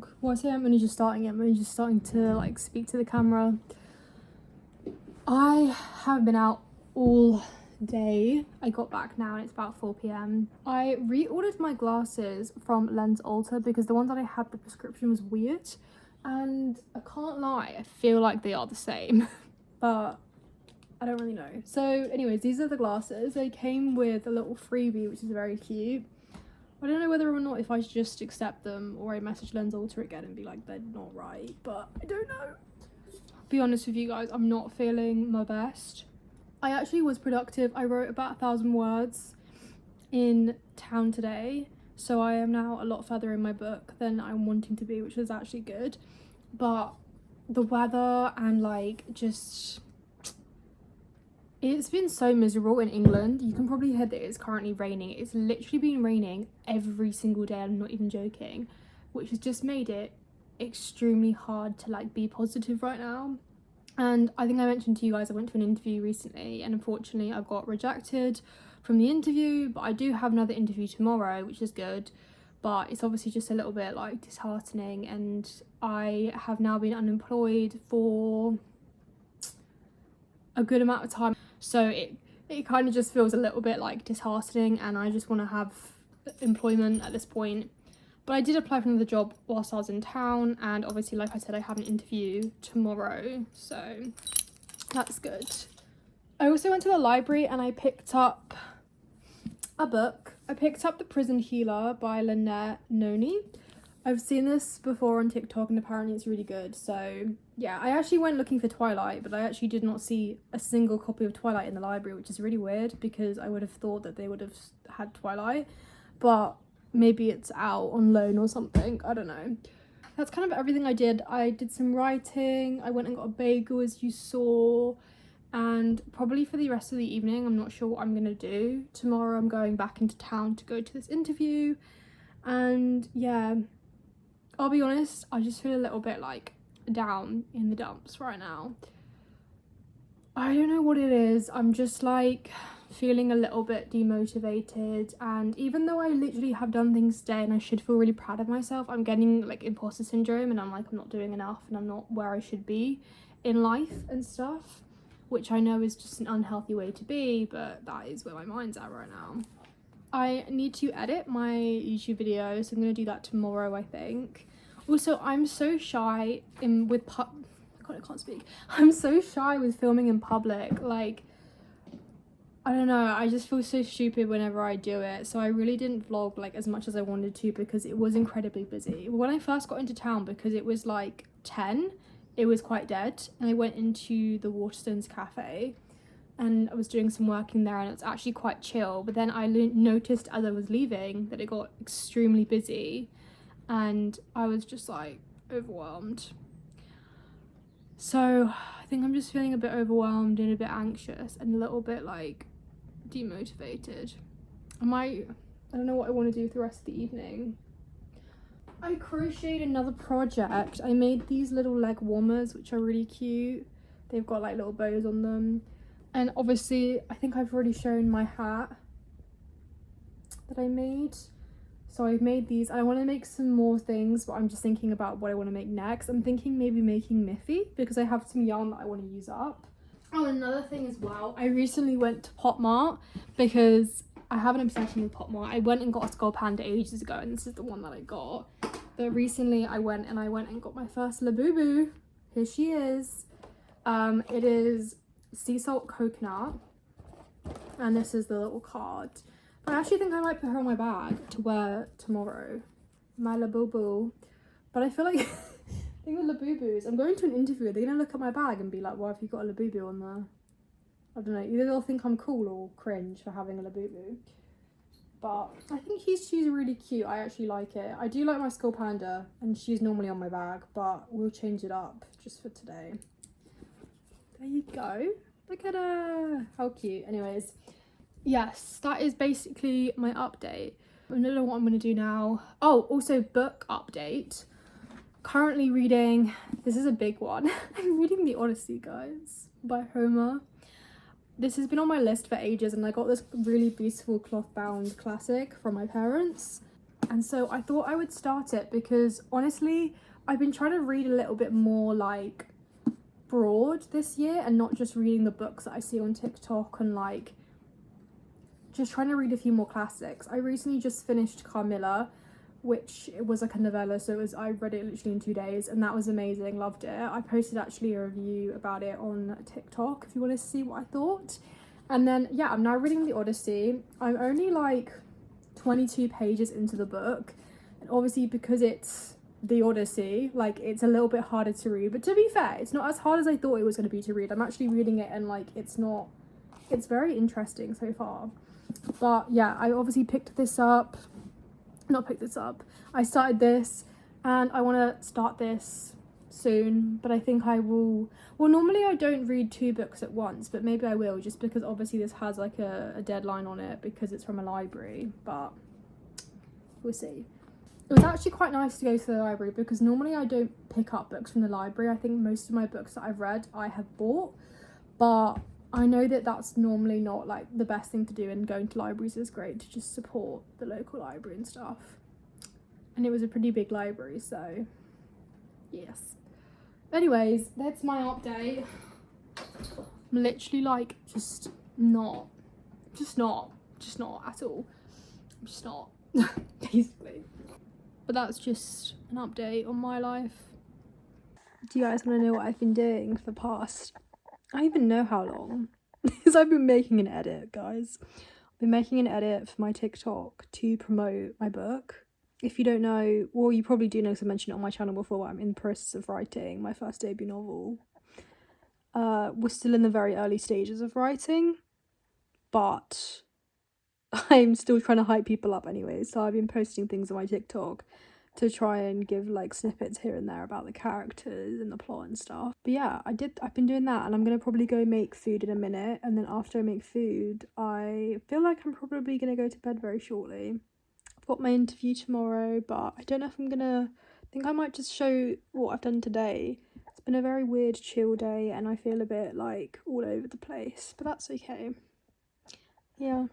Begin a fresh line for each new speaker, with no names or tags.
vlog. Well, I say I'm only just starting it. I'm only just starting to like speak to the camera. I have been out all day. I got back now and it's about 4 p.m. I reordered my glasses from Lens Alter because the ones that I had, the prescription was weird, and I can't lie, I feel like they are the same but I don't really know. So anyways, these are the glasses. They came with a little freebie, which is very cute. I don't know whether or not if I should just accept them or I message Lens Alter again and be like, they're not right, but I don't know. Be honest with you guys, I'm not feeling my best. I actually was productive. I wrote about 1,000 words in town today, so I am now a lot further in my book than I'm wanting to be, which is actually good. But the weather and like just, it's been so miserable in England. You can probably hear that it's currently raining. It's literally been raining every single day, I'm not even joking, which has just made it extremely hard to like be positive right now. And I think I mentioned to you guys I went to an interview recently and unfortunately I got rejected from the interview, but I do have another interview tomorrow, which is good, but it's obviously just a little bit like disheartening. And I have now been unemployed for a good amount of time, so it kind of just feels a little bit like disheartening and I just want to have employment at this point. But I did apply for another job whilst I was in town, and obviously, like I said, I have an interview tomorrow, so that's good. I also went to the library and I picked up a book. I picked up The Prison Healer by Lynette Noni. I've seen this before on TikTok and apparently it's really good, so yeah. I actually went looking for Twilight, but I actually did not see a single copy of Twilight in the library, which is really weird because I would have thought that they would have had Twilight, but maybe it's out on loan or something, I don't know. That's kind of everything I did. I did some writing, I went and got a bagel as you saw, and probably for the rest of the evening I'm not sure what I'm gonna do. Tomorrow I'm going back into town to go to this interview, and yeah, I'll be honest, I just feel a little bit like down in the dumps right now. I don't know what it is, I'm just like feeling a little bit demotivated, and even though I literally have done things today and I should feel really proud of myself, I'm getting like imposter syndrome and I'm like, I'm not doing enough and I'm not where I should be in life and stuff, which I know is just an unhealthy way to be, but that is where my mind's at right now. I need to edit my YouTube video, so I'm gonna do that tomorrow, I think. Also, I'm so shy I can't speak. I'm so shy with filming in public, like I don't know, I just feel so stupid whenever I do it, so I really didn't vlog like as much as I wanted to because it was incredibly busy. When I first got into town, because it was like 10, it was quite dead, and I went into the Waterstones cafe and I was doing some work in there and it's actually quite chill, but then I noticed as I was leaving that it got extremely busy and I was just like overwhelmed. So I think I'm just feeling a bit overwhelmed and a bit anxious and a little bit like demotivated. I don't know what I want to do for the rest of the evening. I crocheted another project. I made these little leg warmers, which are really cute. They've got like little bows on them, and obviously I think I've already shown my hat that I made. So I've made these. I want to make some more things, but I'm just thinking about what I want to make next. I'm thinking maybe making Miffy because I have some yarn that I want to use up. Oh, another thing as well, I recently went to Pop Mart because I have an obsession with Pop Mart. I went and got a Skull Panda ages ago and this is the one that I got. But recently I went and got my first Labubu. Here she is. It is sea salt coconut and this is the little card. But I actually think I might put her on my bag to wear tomorrow. My Labubu. But I feel like I think with Labubus, I'm going to an interview, they're going to look at my bag and be like, why have you got a Labubu on there? I don't know, either they'll think I'm cool or cringe for having a Labubu. But I think she's really cute, I actually like it. I do like my Skull Panda, and she's normally on my bag, but we'll change it up just for today. There you go. Look at her. How cute. Anyways, yes, that is basically my update. I don't know what I'm going to do now. Oh, also book update. Currently reading, this is a big one. I'm reading The Odyssey, guys, by Homer. This has been on my list for ages and I got this really beautiful cloth bound classic from my parents And so I thought I would start it because honestly, I've been trying to read a little bit more like broad this year and not just reading the books that I see on TikTok and like just trying to read a few more classics. I recently just finished Carmilla, which it was like a novella, so I read it literally in 2 days, and that was amazing. Loved it. I posted actually a review about it on TikTok if you want to see what I thought. And then yeah, I'm now reading the Odyssey. I'm only like 22 pages into the book, and obviously because it's the Odyssey, like it's a little bit harder to read, but to be fair, it's not as hard as I thought it was going to be to read. I'm actually reading it and like it's very interesting so far. But yeah, I obviously I started this and I want to start this soon, but I think I will. Well, normally I don't read 2 books at once, but maybe I will, just because obviously this has like a deadline on it because it's from a library, but we'll see. It was actually quite nice to go to the library because normally I don't pick up books from the library. I think most of my books that I've read I have bought, but I know that that's normally not like the best thing to do, and going to libraries is great to just support the local library and stuff. And it was a pretty big library, so yes. Anyways, that's my update. I'm literally like just not at all. I'm just not, basically. But that's just an update on my life. Do you guys want to know what I've been doing for the past, I don't even know how long, because I've been making an edit, guys. I've been making an edit for my TikTok to promote my book. If you don't know, well, you probably do know because I mentioned it on my channel before, I'm in the process of writing my first debut novel. We're still in the very early stages of writing, but I'm still trying to hype people up anyway, so I've been posting things on my TikTok to try and give like snippets here and there about the characters and the plot and stuff. But yeah, I've been doing that, and I'm gonna probably go make food in a minute, and then after I make food I feel like I'm probably gonna go to bed very shortly. I've got my interview tomorrow, but I don't know if I think I might just show what I've done today. It's been a very weird chill day and I feel a bit like all over the place, but that's okay. Yeah.